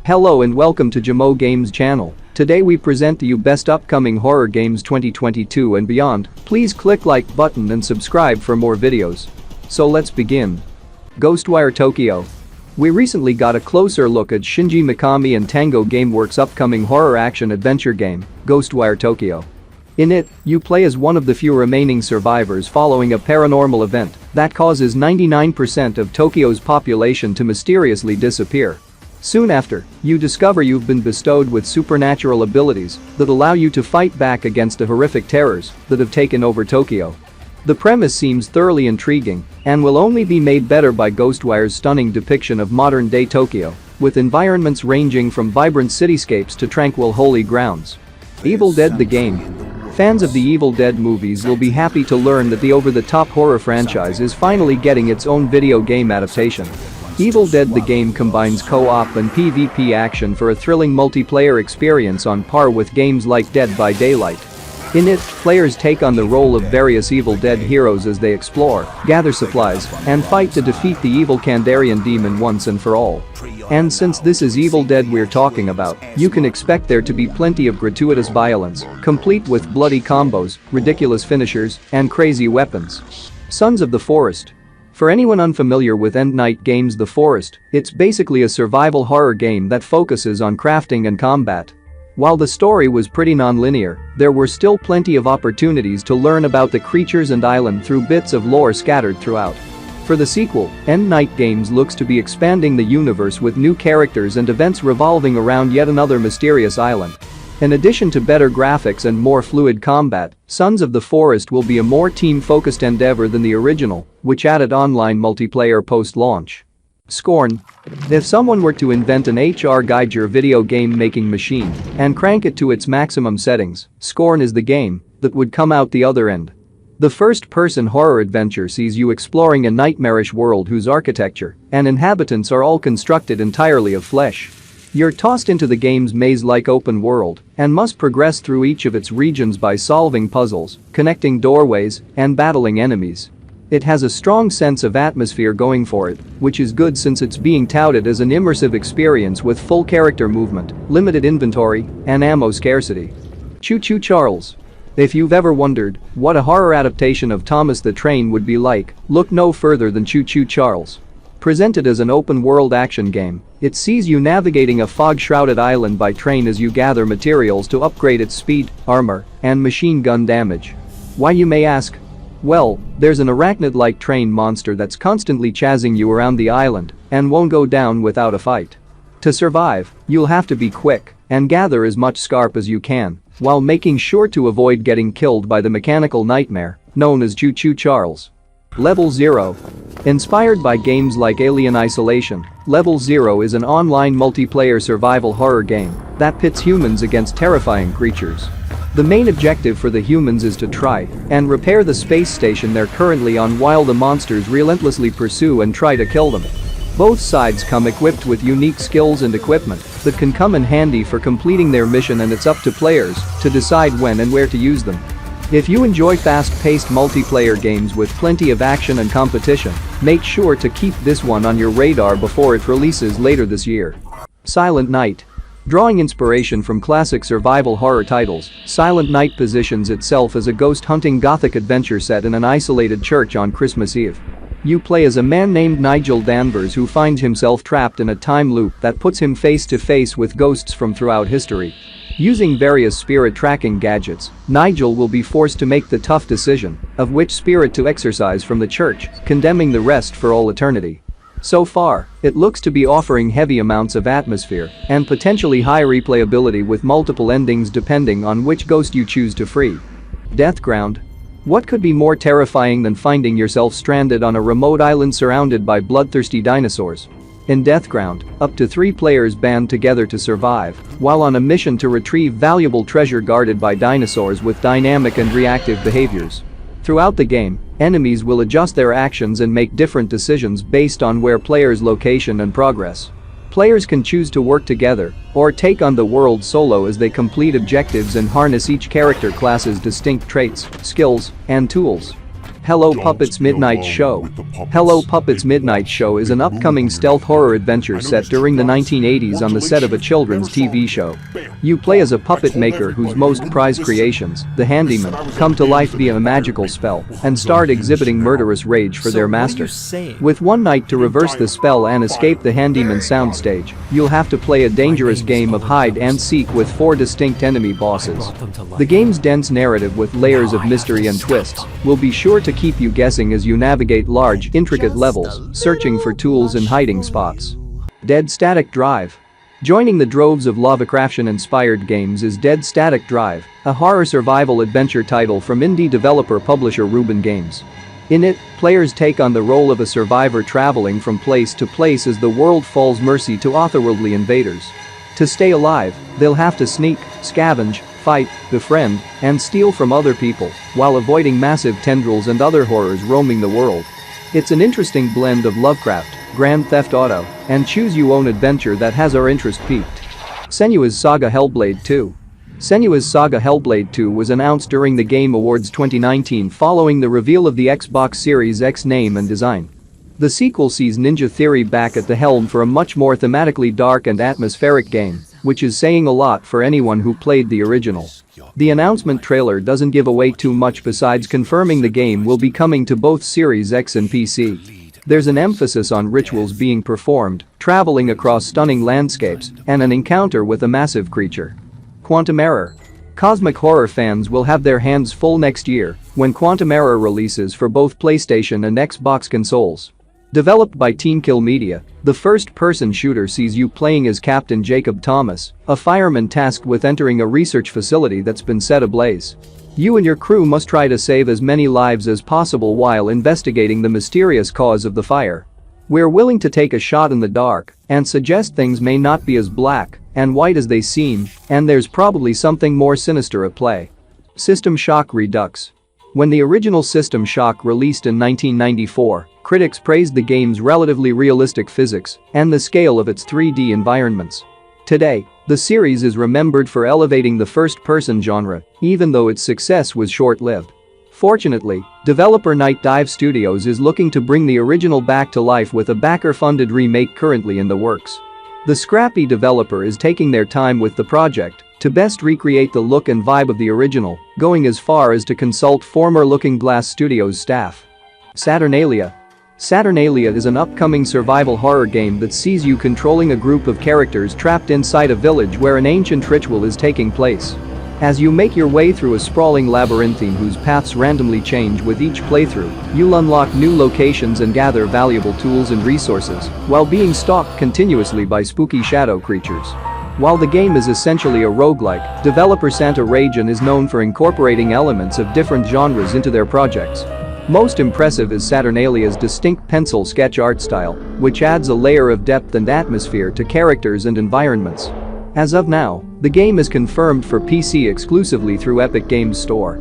Hello and welcome to Jamo Games channel. Today we present to you best upcoming horror games 2022 and beyond. Please click like button and subscribe for more videos. So let's begin. Ghostwire Tokyo. We recently got a closer look at Shinji Mikami and Tango Gameworks' upcoming horror action adventure game, Ghostwire Tokyo. In it, you play as one of the few remaining survivors following a paranormal event that causes 99% of Tokyo's population to mysteriously disappear. Soon after, you discover you've been bestowed with supernatural abilities that allow you to fight back against the horrific terrors that have taken over Tokyo. The premise seems thoroughly intriguing and will only be made better by Ghostwire's stunning depiction of modern-day Tokyo, with environments ranging from vibrant cityscapes to tranquil holy grounds. Evil Dead the game. Fans of the Evil Dead movies will be happy to learn that the over-the-top horror franchise is finally getting its own video game adaptation. Evil Dead the game combines co-op and PvP action for a thrilling multiplayer experience on par with games like Dead by Daylight. In it, players take on the role of various Evil Dead heroes as they explore, gather supplies, and fight to defeat the evil Kandarian demon once and for all. And since this is Evil Dead we're talking about, you can expect there to be plenty of gratuitous violence, complete with bloody combos, ridiculous finishers, and crazy weapons. Sons of the Forest. For anyone unfamiliar with End Night Games' The Forest, it's basically a survival horror game that focuses on crafting and combat. While the story was pretty non-linear, there were still plenty of opportunities to learn about the creatures and island through bits of lore scattered throughout. For the sequel, End Night Games looks to be expanding the universe with new characters and events revolving around yet another mysterious island. In addition to better graphics and more fluid combat, Sons of the Forest will be a more team-focused endeavor than the original, which added online multiplayer post-launch. Scorn. If someone were to invent an HR Geiger video game making machine and crank it to its maximum settings, Scorn is the game that would come out the other end. The first-person horror adventure sees you exploring a nightmarish world whose architecture and inhabitants are all constructed entirely of flesh. You're tossed into the game's maze-like open world and must progress through each of its regions by solving puzzles, connecting doorways, and battling enemies. It has a strong sense of atmosphere going for it, which is good since it's being touted as an immersive experience with full character movement, limited inventory, and ammo scarcity. Choo-Choo Charles. If you've ever wondered what a horror adaptation of Thomas the Train would be like, look no further than Choo-Choo Charles. Presented as an open-world action game, it sees you navigating a fog-shrouded island by train as you gather materials to upgrade its speed, armor, and machine gun damage. Why, you may ask? Well, there's an arachnid-like train monster that's constantly chasing you around the island and won't go down without a fight. To survive, you'll have to be quick and gather as much scarp as you can, while making sure to avoid getting killed by the mechanical nightmare known as Choo-Choo Charles. Level 0. Inspired by games like Alien Isolation, Level 0 is an online multiplayer survival horror game that pits humans against terrifying creatures. The main objective for the humans is to try and repair the space station they're currently on while the monsters relentlessly pursue and try to kill them. Both sides come equipped with unique skills and equipment that can come in handy for completing their mission, and it's up to players to decide when and where to use them. If you enjoy fast-paced multiplayer games with plenty of action and competition, make sure to keep this one on your radar before it releases later this year. Silent Night. Drawing inspiration from classic survival horror titles, Silent Night positions itself as a ghost-hunting gothic adventure set in an isolated church on Christmas Eve. You play as a man named Nigel Danvers who finds himself trapped in a time loop that puts him face to face with ghosts from throughout history. Using various spirit tracking gadgets, Nigel will be forced to make the tough decision of which spirit to exorcise from the church, condemning the rest for all eternity. So far, it looks to be offering heavy amounts of atmosphere and potentially high replayability with multiple endings depending on which ghost you choose to free. Deathground. What could be more terrifying than finding yourself stranded on a remote island surrounded by bloodthirsty dinosaurs? In Deathground, up to 3 players band together to survive while on a mission to retrieve valuable treasure guarded by dinosaurs with dynamic and reactive behaviors. Throughout the game, enemies will adjust their actions and make different decisions based on where players' location and progress. Players can choose to work together or take on the world solo as they complete objectives and harness each character class's distinct traits, skills, and tools. Hello Puppets Midnight Show. Hello Puppets Midnight Show is an upcoming stealth horror adventure set during the 1980s on the set of a children's TV show. You play as a puppet maker whose most prized creations, the handyman, come to life via a magical spell and start exhibiting murderous rage for their master. With one night to reverse the spell and escape the handyman's soundstage, you'll have to play a dangerous game of hide and seek with 4 distinct enemy bosses. The game's dense narrative with layers of mystery and twists will be sure to keep you guessing as you navigate large, intricate levels, searching for tools and hiding spots. Dead Static Drive. Joining the droves of Lovecraftian-inspired games is Dead Static Drive, a horror survival adventure title from indie developer-publisher Rubin Games. In it, players take on the role of a survivor traveling from place to place as the world falls mercy to otherworldly invaders. To stay alive, they'll have to sneak, scavenge, fight, befriend, and steal from other people while avoiding massive tendrils and other horrors roaming the world. It's an interesting blend of Lovecraft, Grand Theft Auto, and choose-you-own adventure that has our interest piqued. Senua's Saga Hellblade 2. Senua's Saga Hellblade 2 was announced during the Game Awards 2019 following the reveal of the Xbox Series X name and design. The sequel sees Ninja Theory back at the helm for a much more thematically dark and atmospheric game, which is saying a lot for anyone who played the original. The announcement trailer doesn't give away too much besides confirming the game will be coming to both Series X and PC. There's an emphasis on rituals being performed, traveling across stunning landscapes, and an encounter with a massive creature. Quantum Error. Cosmic horror fans will have their hands full next year when Quantum Error releases for both PlayStation and Xbox consoles. Developed by Team Kill Media, the first-person shooter sees you playing as Captain Jacob Thomas, a fireman tasked with entering a research facility that's been set ablaze. You and your crew must try to save as many lives as possible while investigating the mysterious cause of the fire. We're willing to take a shot in the dark and suggest things may not be as black and white as they seem, and there's probably something more sinister at play. System Shock Redux. When the original System Shock released in 1994, critics praised the game's relatively realistic physics and the scale of its 3D environments. Today, the series is remembered for elevating the first-person genre, even though its success was short-lived. Fortunately, developer Night Dive Studios is looking to bring the original back to life with a backer-funded remake currently in the works. The scrappy developer is taking their time with the project to best recreate the look and vibe of the original, going as far as to consult former Looking Glass Studios staff. Saturnalia. Saturnalia is an upcoming survival horror game that sees you controlling a group of characters trapped inside a village where an ancient ritual is taking place. As you make your way through a sprawling labyrinthine whose paths randomly change with each playthrough, you'll unlock new locations and gather valuable tools and resources while being stalked continuously by spooky shadow creatures. While the game is essentially a roguelike, developer Santa Rajan is known for incorporating elements of different genres into their projects. Most impressive is Saturnalia's distinct pencil sketch art style, which adds a layer of depth and atmosphere to characters and environments. As of now, the game is confirmed for PC exclusively through Epic Games Store.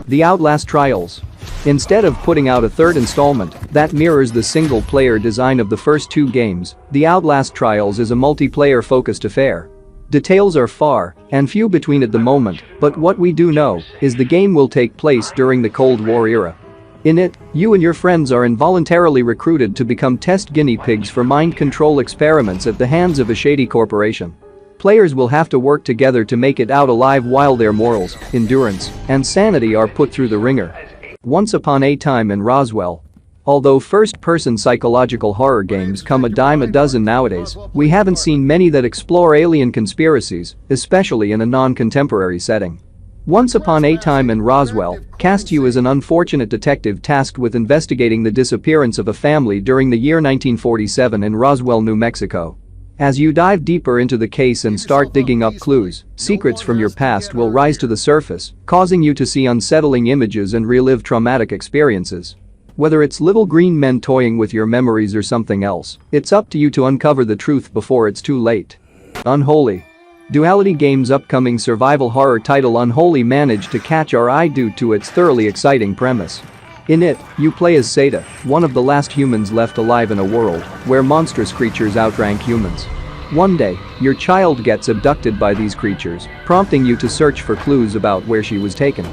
The Outlast Trials. Instead of putting out a third installment that mirrors the single-player design of the first 2 games, The Outlast Trials is a multiplayer-focused affair. Details are far and few between at the moment, but what we do know is the game will take place during the Cold War era. In it, you and your friends are involuntarily recruited to become test guinea pigs for mind control experiments at the hands of a shady corporation. Players will have to work together to make it out alive while their morals, endurance, and sanity are put through the ringer. Once Upon a Time in Roswell. Although first-person psychological horror games come a dime a dozen nowadays, we haven't seen many that explore alien conspiracies, especially in a non-contemporary setting. Once Upon a Time in Roswell casts you as an unfortunate detective tasked with investigating the disappearance of a family during the year 1947 in Roswell, New Mexico. As you dive deeper into the case and start digging up clues, secrets from your past will rise to the surface, causing you to see unsettling images and relive traumatic experiences. Whether it's little green men toying with your memories or something else, it's up to you to uncover the truth before it's too late. Unholy. Duality Games' upcoming survival horror title Unholy managed to catch our eye due to its thoroughly exciting premise. In it, you play as Saga, one of the last humans left alive in a world where monstrous creatures outrank humans. One day, your child gets abducted by these creatures, prompting you to search for clues about where she was taken.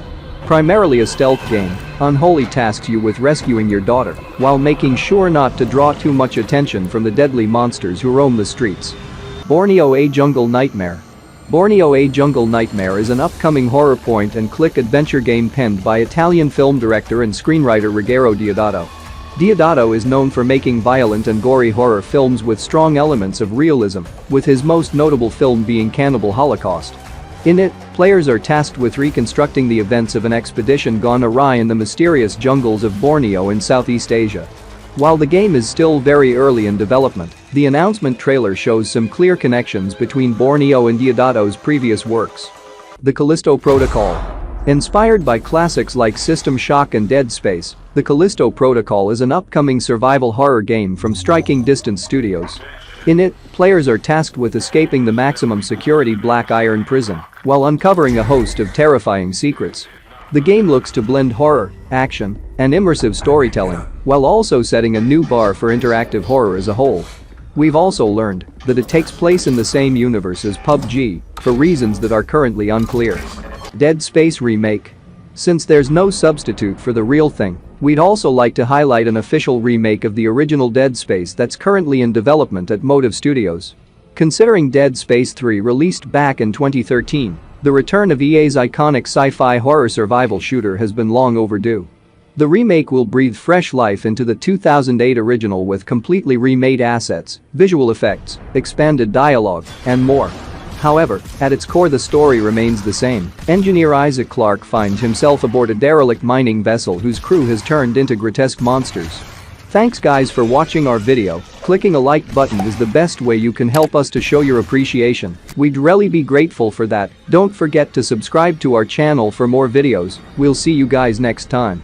Primarily a stealth game, Unholy tasks you with rescuing your daughter while making sure not to draw too much attention from the deadly monsters who roam the streets. Borneo: A Jungle Nightmare. Borneo: A Jungle Nightmare is an upcoming horror point-and-click adventure game penned by Italian film director and screenwriter Ruggero Deodato. Deodato is known for making violent and gory horror films with strong elements of realism, with his most notable film being Cannibal Holocaust. In it, players are tasked with reconstructing the events of an expedition gone awry in the mysterious jungles of Borneo in Southeast Asia. While the game is still very early in development, the announcement trailer shows some clear connections between Borneo and Deodato's previous works. The Callisto Protocol. Inspired by classics like System Shock and Dead Space, The Callisto Protocol is an upcoming survival horror game from Striking Distance Studios. In it, players are tasked with escaping the maximum security Black Iron prison while uncovering a host of terrifying secrets. The game looks to blend horror, action, and immersive storytelling, while also setting a new bar for interactive horror as a whole. We've also learned that it takes place in the same universe as PUBG, for reasons that are currently unclear. Dead Space Remake. Since there's no substitute for the real thing, we'd also like to highlight an official remake of the original Dead Space that's currently in development at Motive Studios. Considering Dead Space 3 released back in 2013, the return of EA's iconic sci-fi horror survival shooter has been long overdue. The remake will breathe fresh life into the 2008 original with completely remade assets, visual effects, expanded dialogue, and more. However, at its core the story remains the same. Engineer Isaac Clarke finds himself aboard a derelict mining vessel whose crew has turned into grotesque monsters. Thanks guys for watching our video. Clicking a like button is the best way you can help us to show your appreciation. We'd really be grateful for that. Don't forget to subscribe to our channel for more videos. We'll see you guys next time.